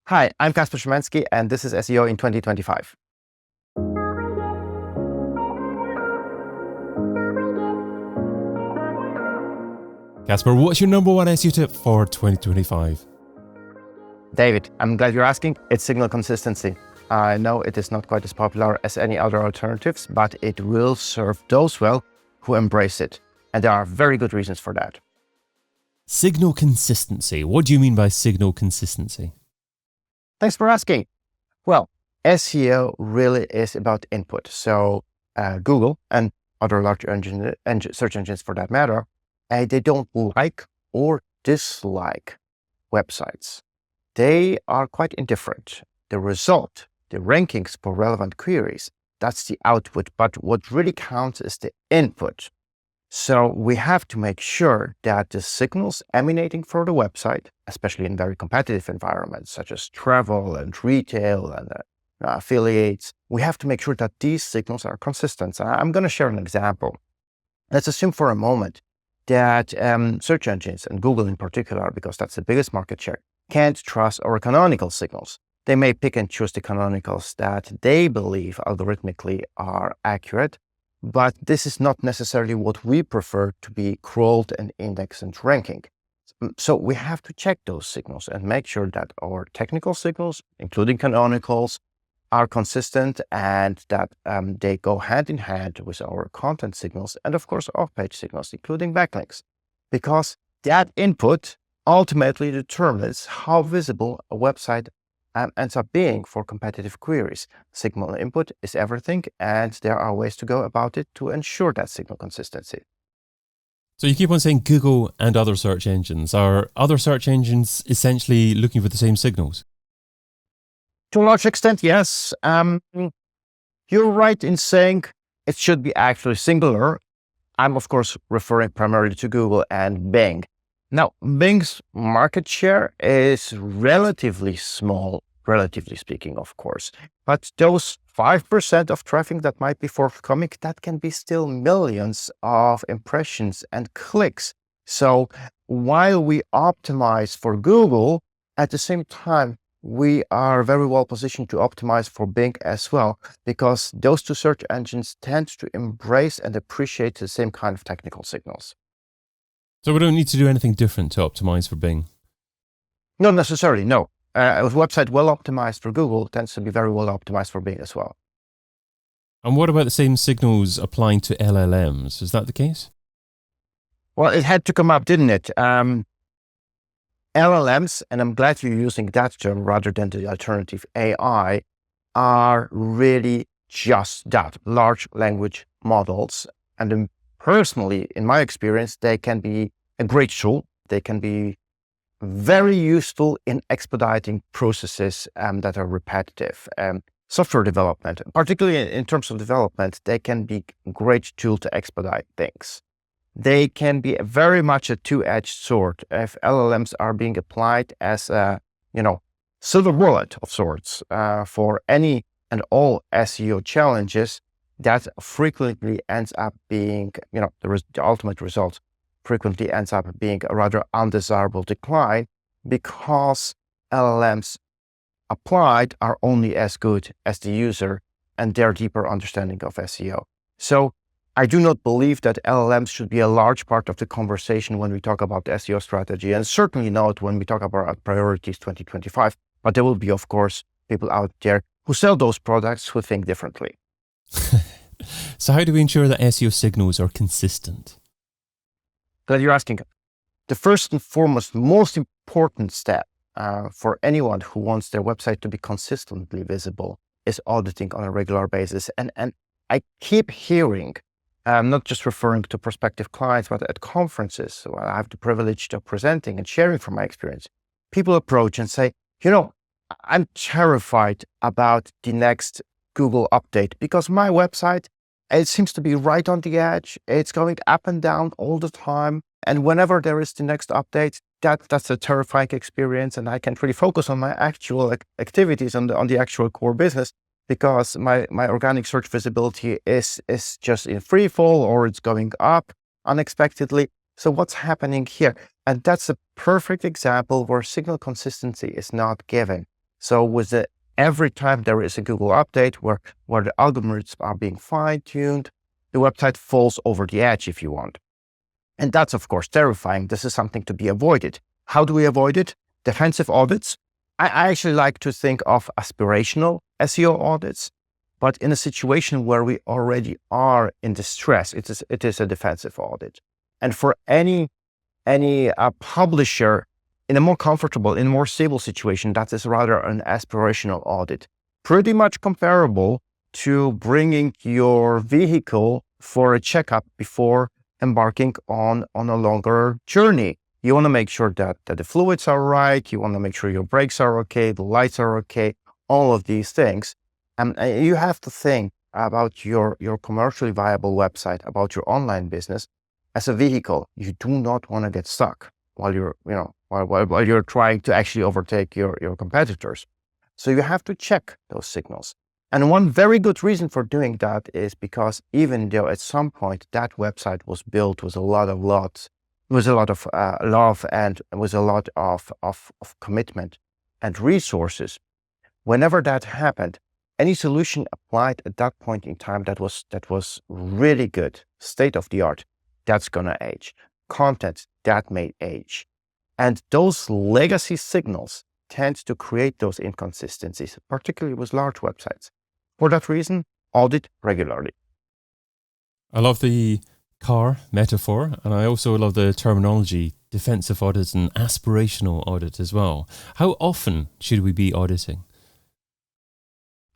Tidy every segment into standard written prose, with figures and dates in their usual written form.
Hi, I'm Kaspar Szymanski, and this is SEO in 2025. Kaspar, what's your number one SEO tip for 2025? David, I'm glad you're asking. It's signal consistency. I know it is not quite as popular as any other alternatives, but it will serve those well who embrace it. And there are very good reasons for that. Signal consistency. What do you mean by signal consistency? Thanks for asking. Well, SEO really is about input. So Google and other large search engines for that matter, they don't like or dislike websites. They are quite indifferent. The result, the rankings for relevant queries, that's the output. But what really counts is the input. So we have to make sure that the signals emanating from the website, especially in very competitive environments such as travel and retail and affiliates, we have to make sure that these signals are consistent. I'm going to share an example. Let's assume for a moment that search engines, and Google in particular, because that's the biggest market share, can't trust our canonical signals. They may pick and choose the canonicals that they believe algorithmically are accurate, but this is not necessarily what we prefer to be crawled and indexed and ranking. So we have to check those signals and make sure that our technical signals, including canonicals, are consistent and that they go hand in hand with our content signals and of course off-page signals, including backlinks, because that input ultimately determines how visible a website ends up being for competitive queries. Signal input is everything, and there are ways to go about it to ensure that signal consistency. So you keep on saying Google and other search engines. Are other search engines essentially looking for the same signals? To a large extent, yes. You're right in saying it should be actually singular. I'm, of course, referring primarily to Google and Bing. Now, Bing's market share is relatively small, relatively speaking, of course. But those 5% of traffic that might be forthcoming, that can be still millions of impressions and clicks. So while we optimize for Google, at the same time, we are very well positioned to optimize for Bing as well, because those two search engines tend to embrace and appreciate the same kind of technical signals. So we don't need to do anything different to optimize for Bing? Not necessarily, no. A website well optimized for Google tends to be very well optimized for Bing as well. And what about the same signals applying to LLMs? Is that the case? Well, it had to come up, didn't it? LLMs, and I'm glad you're using that term rather than the alternative AI, are really just that, large language models. And personally, in my experience, they can be a great tool. They can be very useful in expediting processes that are repetitive. Software development, particularly in terms of development, they can be a great tool to expedite things. They can be very much a two-edged sword if LLMs are being applied as a, silver bullet of sorts for any and all SEO challenges. That frequently ends up being, the ultimate result frequently ends up being a rather undesirable decline, because LLMs applied are only as good as the user and their deeper understanding of SEO. So I do not believe that LLMs should be a large part of the conversation when we talk about the SEO strategy, and certainly not when we talk about our priorities 2025. But there will be, of course, people out there who sell those products who think differently. So how do we ensure that SEO signals are consistent? Glad you're asking. The first and foremost, most important step for anyone who wants their website to be consistently visible is auditing on a regular basis. And I keep hearing, not just referring to prospective clients, but at conferences where I have the privilege of presenting and sharing from my experience, people approach and say, I'm terrified about the next Google update because my website, it seems to be right on the edge. It's going up and down all the time. And whenever there is the next update, that's a terrifying experience. And I can't really focus on my actual activities on the actual core business, because my organic search visibility is just in free fall, or it's going up unexpectedly. So what's happening here? And that's a perfect example where signal consistency is not given. So every time there is a Google update where the algorithms are being fine-tuned, the website falls over the edge, if you want. And that's, of course, terrifying. This is something to be avoided. How do we avoid it? Defensive audits. I actually like to think of aspirational SEO audits, but in a situation where we already are in distress, it is a defensive audit. And for any publisher in a more comfortable, in a more stable situation, that is rather an aspirational audit. Pretty much comparable to bringing your vehicle for a checkup before embarking on a longer journey. You want to make sure that the fluids are right. You want to make sure your brakes are okay, the lights are okay, all of these things. And you have to think about your commercially viable website, about your online business as a vehicle. You do not want to get stuck while you're trying to actually overtake your competitors. So you have to check those signals. And one very good reason for doing that is because even though at some point that website was built with a lot of love and with a lot of commitment and resources, whenever that happened, any solution applied at that point in time that was really good, state of the art, that's gonna age. Content that may age. And those legacy signals tend to create those inconsistencies, particularly with large websites. For that reason, audit regularly. I love the car metaphor, and I also love the terminology defensive audit and aspirational audit as well. How often should we be auditing?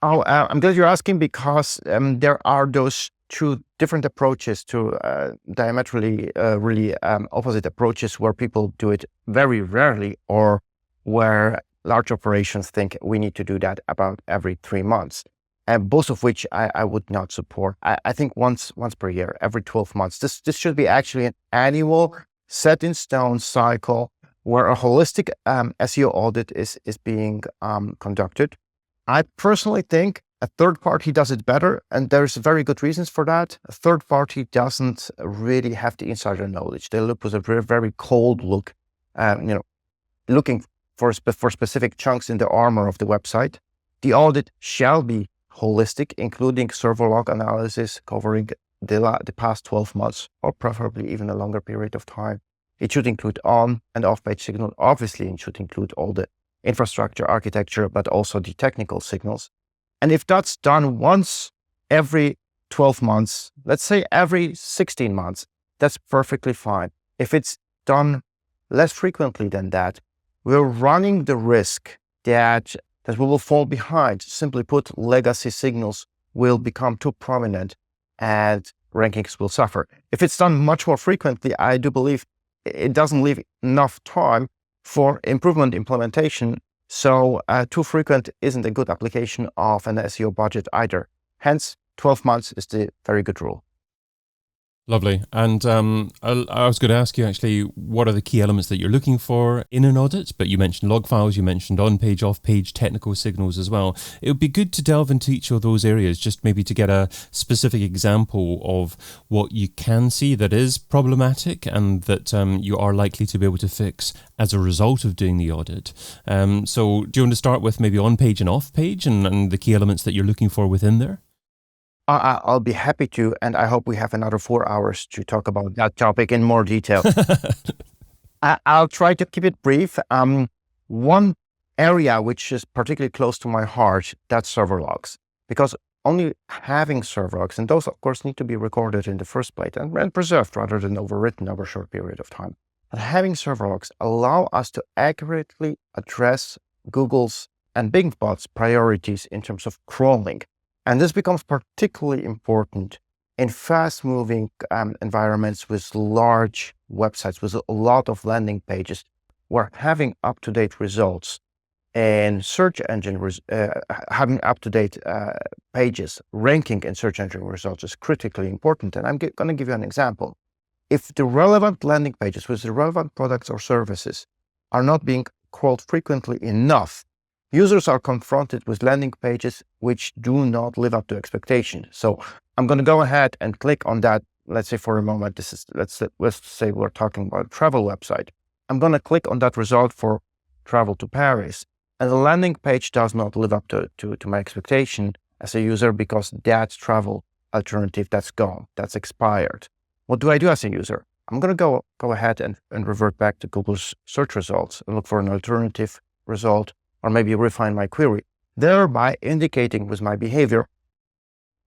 I'm glad you're asking, because there are those two different approaches to diametrically really opposite approaches, where people do it very rarely, or where large operations think we need to do that about every 3 months. And both of which I would not support. I think once per year, every 12 months. This should be actually an annual, set in stone cycle where a holistic SEO audit is being conducted. I personally think a third party does it better, and there's very good reasons for that. A third party doesn't really have the insider knowledge. They look with a very, very cold look, looking for specific chunks in the armor of the website. The audit shall be holistic, including server log analysis covering the past 12 months, or preferably even a longer period of time. It should include on and off page signal. Obviously, it should include all the infrastructure, architecture, but also the technical signals. And if that's done once every 12 months, let's say every 16 months, that's perfectly fine. If it's done less frequently than that, we're running the risk that we will fall behind. Simply put, legacy signals will become too prominent and rankings will suffer. If it's done much more frequently, I do believe it doesn't leave enough time for improvement implementation. So too frequent isn't a good application of an SEO budget either. Hence, 12 months is the very good rule. Lovely. And I was going to ask you actually, what are the key elements that you're looking for in an audit? But you mentioned log files, you mentioned on-page, off-page technical signals as well. It would be good to delve into each of those areas, just maybe to get a specific example of what you can see that is problematic and that you are likely to be able to fix as a result of doing the audit. So do you want to start with maybe on-page and off-page and the key elements that you're looking for within there? I'll be happy to, and I hope we have another 4 hours to talk about that topic in more detail. I'll try to keep it brief. One area which is particularly close to my heart, that's server logs, because only having server logs, and those of course need to be recorded in the first place and preserved rather than overwritten over a short period of time. But having server logs allow us to accurately address Google's and Bingbot's priorities in terms of crawling. And this becomes particularly important in fast-moving environments with large websites, with a lot of landing pages, where having up-to-date results and search engine, having up-to-date pages, ranking in search engine results is critically important. And I'm going to give you an example. If the relevant landing pages with the relevant products or services are not being crawled frequently enough, users are confronted with landing pages which do not live up to expectation. So I'm going to go ahead and click on that. Let's say for a moment, let's say we're talking about a travel website. I'm going to click on that result for travel to Paris. and the landing page does not live up to my expectation as a user because that travel alternative, that's gone, that's expired. What do I do as a user? I'm going to go ahead and revert back to Google's search results and look for an alternative result, or maybe refine my query, thereby indicating with my behavior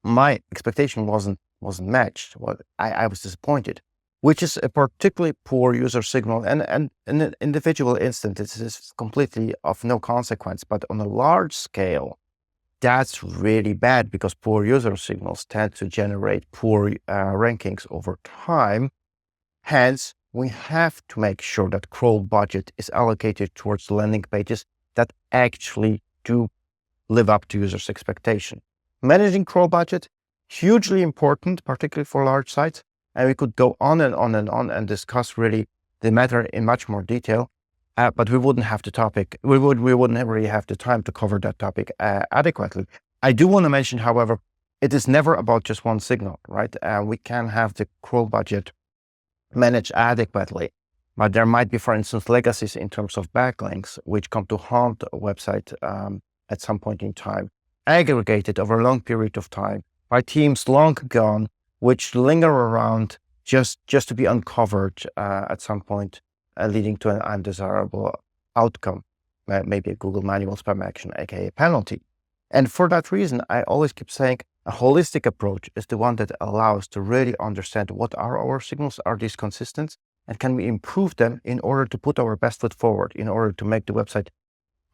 my expectation wasn't matched. I was disappointed, which is a particularly poor user signal. And in an individual instance, this is completely of no consequence. But on a large scale, that's really bad because poor user signals tend to generate poor rankings over time. Hence, we have to make sure that crawl budget is allocated towards landing pages that actually do live up to users' expectation. Managing crawl budget, hugely important, particularly for large sites. And we could go on and on and on and discuss really the matter in much more detail. But we wouldn't have the topic. We wouldn't really have the time to cover that topic adequately. I do want to mention, however, it is never about just one signal, right? We can have the crawl budget managed adequately, but there might be, for instance, legacies in terms of backlinks, which come to haunt a website at some point in time, aggregated over a long period of time by teams long gone, which linger around just to be uncovered at some point, leading to an undesirable outcome, maybe a Google manual spam action, aka penalty. And for that reason, I always keep saying a holistic approach is the one that allows to really understand what are our signals, are these consistent, and can we improve them in order to put our best foot forward, in order to make the website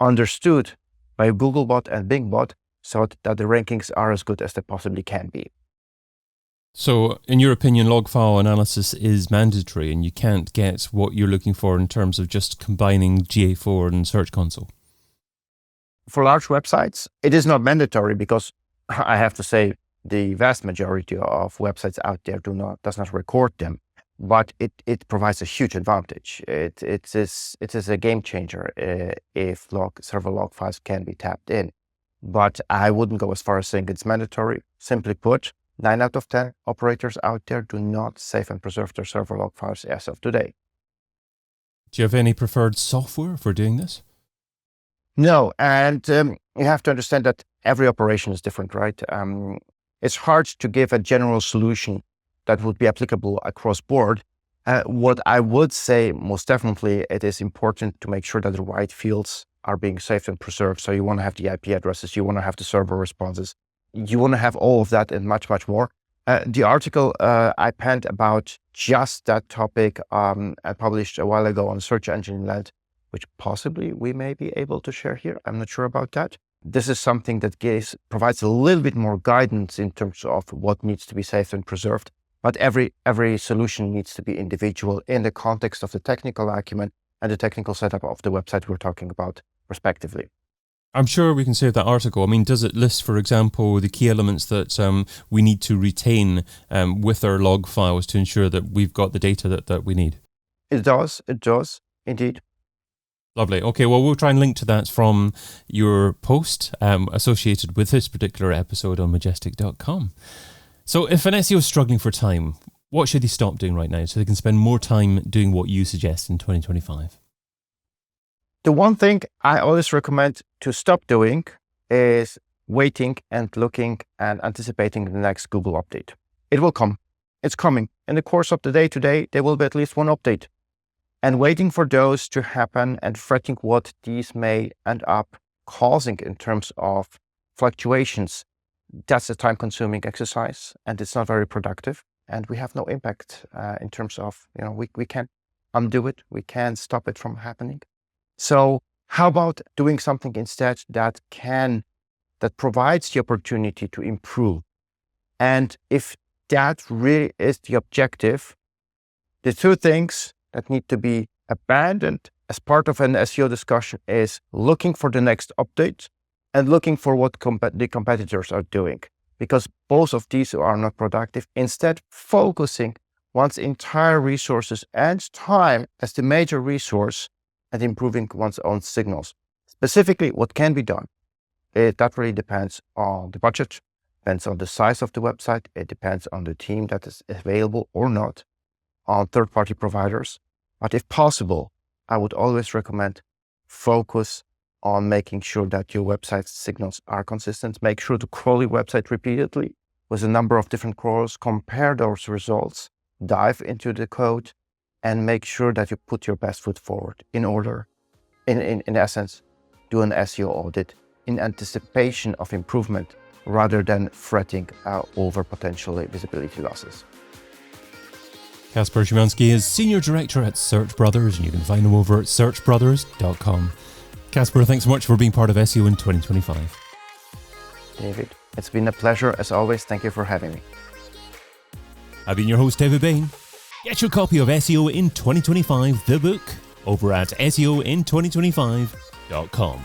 understood by Googlebot and Bingbot so that the rankings are as good as they possibly can be. So, in your opinion, log file analysis is mandatory and you can't get what you're looking for in terms of just combining GA4 and Search Console? For large websites, it is not mandatory because I have to say the vast majority of websites out there does not record them, but it provides a huge advantage. It is a game changer if several log files can be tapped in. But I wouldn't go as far as saying it's mandatory. Simply put, 9 out of 10 operators out there do not save and preserve their server log files as of today. Do you have any preferred software for doing this? No, and you have to understand that every operation is different, right? It's hard to give a general solution that would be applicable across board. What I would say, most definitely, it is important to make sure that the right fields are being saved and preserved. So you want to have the IP addresses, you want to have the server responses, you want to have all of that and much, much more. The article I penned about just that topic, I published a while ago on Search Engine Land, which possibly we may be able to share here. I'm not sure about that. This is something that provides a little bit more guidance in terms of what needs to be saved and preserved. But every solution needs to be individual in the context of the technical acumen and the technical setup of the website we're talking about, respectively. I'm sure we can save that article. I mean, does it list, for example, the key elements that we need to retain with our log files to ensure that we've got the data that we need? It does, indeed. Lovely. Okay, well, we'll try and link to that from your post associated with this particular episode on majestic.com. So if an SEO is struggling for time, what should they stop doing right now so they can spend more time doing what you suggest in 2025? The one thing I always recommend to stop doing is waiting and looking and anticipating the next Google update. It will come. It's coming. In the course of the day today, there will be at least one update. And waiting for those to happen and fretting what these may end up causing in terms of fluctuations, that's a time-consuming exercise and it's not very productive. And we have no impact in terms of, we can't undo it. We can't stop it from happening. So how about doing something instead that provides the opportunity to improve? And if that really is the objective, the two things that need to be abandoned as part of an SEO discussion is looking for the next update and looking for what the competitors are doing, because both of these are not productive. Instead, focusing one's entire resources and time as the major resource and improving one's own signals. Specifically, what can be done? That really depends on the budget, depends on the size of the website, it depends on the team that is available or not, on third-party providers. But if possible, I would always recommend focus on making sure that your website signals are consistent. Make sure to crawl your website repeatedly with a number of different crawls, compare those results, dive into the code, and make sure that you put your best foot forward in order, in essence, do an SEO audit in anticipation of improvement rather than fretting over potential visibility losses. Kaspar Szymanski is Senior Director at Search Brothers, and you can find him over at searchbrothers.com. Kaspar, thanks so much for being part of SEO in 2025. David, it's been a pleasure as always. Thank you for having me. I've been your host, David Bain. Get your copy of SEO in 2025, the book, over at seoin2025.com.